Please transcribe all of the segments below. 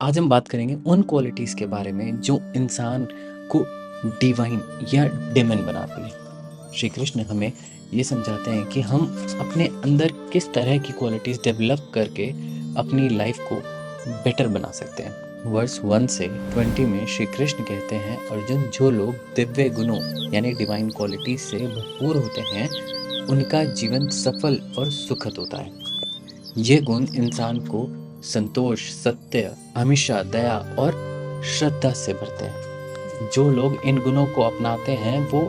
आज हम बात करेंगे उन क्वालिटीज़ के बारे में जो इंसान को डिवाइन या डिमन बनाती है। श्री कृष्ण हमें ये समझाते हैं कि हम अपने अंदर किस तरह की क्वालिटीज़ डेवलप करके अपनी लाइफ को बेटर बना सकते हैं। वर्स 1 से 20 में श्री कृष्ण कहते हैं, अर्जुन, जो लोग दिव्य गुणों यानी डिवाइन क्वालिटीज से भरपूर होते हैं उनका जीवन सफल और सुखद होता है। ये गुण इंसान को संतोष, सत्य, हमेशा दया और श्रद्धा से भरते हैं। जो लोग इन गुणों को अपनाते हैं वो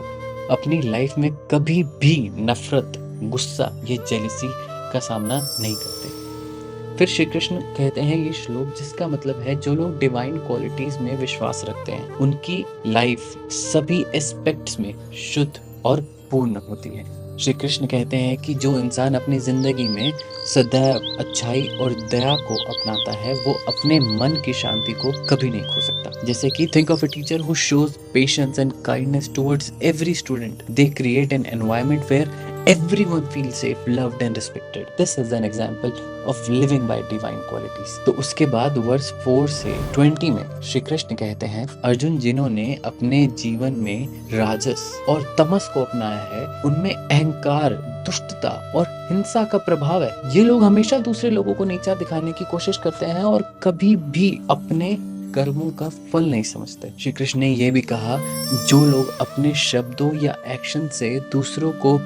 अपनी लाइफ में कभी भी नफरत, गुस्सा या जेलसी का सामना नहीं करते। फिर श्री कृष्ण कहते हैं ये श्लोक, जिसका मतलब है जो लोग डिवाइन क्वालिटीज में विश्वास रखते हैं उनकी लाइफ सभी एस्पेक्ट्स में शुद्ध और पूर्ण होती है। श्री कृष्ण कहते हैं कि जो इंसान अपनी जिंदगी में सदैव अच्छाई और दया को अपनाता है वो अपने मन की शांति को कभी नहीं खो सकता। जैसे कि think of a teacher who shows patience and kindness towards every student. They create an environment where everyone feels safe, loved and respected. This is an example of living by divine qualities. तो उसके बाद verse 4 से 20 में श्री कृष्ण कहते हैं, अर्जुन, जिन्होंने अपने जीवन में राजस और तमस को अपनाया है उनमें अहंकार, दुष्टता और हिंसा का प्रभाव है। ये लोग हमेशा दूसरे लोगों को नीचा दिखाने की कोशिश करते हैं और कभी भी अपने कर्मों का फल नहीं समझते। श्री कृष्ण ने यह भी कहा, जो लोग अपने शब्दों या एक्शन से दूसरों को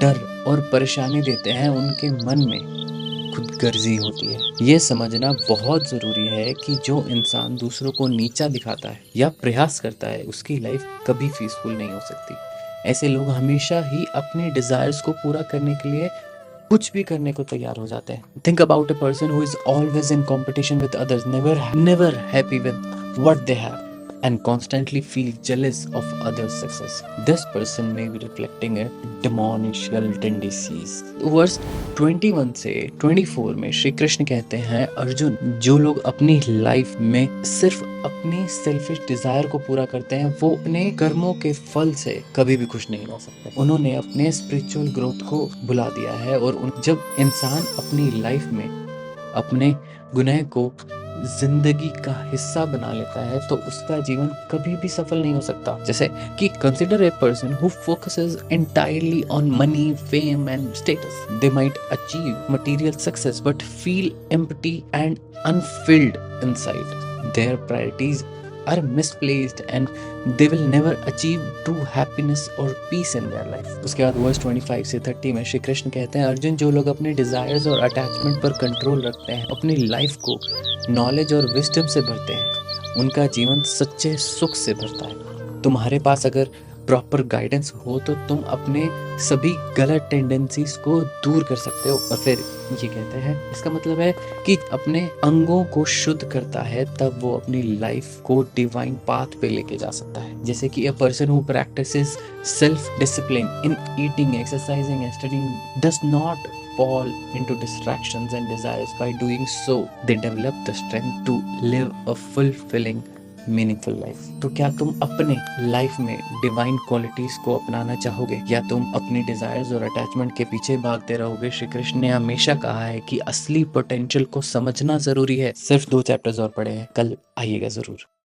डर और परेशानी देते हैं उनके मन में खुदगर्जी होती है। ये समझना बहुत जरूरी है कि जो इंसान दूसरों को नीचा दिखाता है या प्रयास करता है उसकी लाइफ कभी पीसफुल नहीं हो सकती। ऐसे लोग हमेशा ही अपने डिजायर्स को पूरा करने के लिए कुछ भी करने को तैयार हो जाते हैं। Think about a person who is always in competition with others, never happy with what they have and constantly feel jealous of others' success. This person may be reflecting a demonical tendencies. Verse 21 से 24 में श्री कृष्ण कहते हैं, अर्जुन, जो लोग अपनी life में सिर्फ अपनी सेल्फिश डिजायर को पूरा करते हैं वो अपने कर्मों के फल से कभी भी खुश नहीं हो सकते। उन्होंने अपने स्पिरिचुअल ग्रोथ को भुला दिया है और जब इंसान अपनी लाइफ में अपने गुनाह को जिंदगी का हिस्सा बना लेता है तो उसका जीवन कभी भी सफल नहीं हो सकता। जैसे कि consider a person who focuses entirely on money, fame and status. They might achieve material success but feel empty and Anfield inside. There priorities are misplaced and they will never achieve true happiness or peace in their life. उसके बाद verse 25 से 30 में श्री कृष्ण कहते हैं, अर्जुन, जो लोग अपने desires और अटैचमेंट पर कंट्रोल रखते हैं, अपनी लाइफ को नॉलेज और विजडम से भरते हैं, उनका जीवन सच्चे सुख से भरता है। तुम्हारे पास अगर प्रॉपर गाइडेंस हो तो तुम अपने सभी गलत टेंडेंसीज को दूर कर सकते हो। और फिर ये कहते हैं, इसका मतलब है कि अपने अंगों को शुद्ध करता है तब वो अपनी लाइफ को डिवाइन पाथ पे लेके जा सकता है। जैसे कि a person who practices self discipline in eating, exercising and studying does not fall into distractions and desires. By doing so, they develop the strength to live a fulfilling, meaningful life. तो क्या तुम अपने life में divine qualities को अपनाना चाहोगे या तुम अपनी डिजायर्स और अटैचमेंट के पीछे भागते रहोगे? श्री कृष्ण ने हमेशा कहा है कि असली पोटेंशियल को समझना जरूरी है। सिर्फ 2 चैप्टर्स और पढ़े हैं, कल आइएगा जरूर।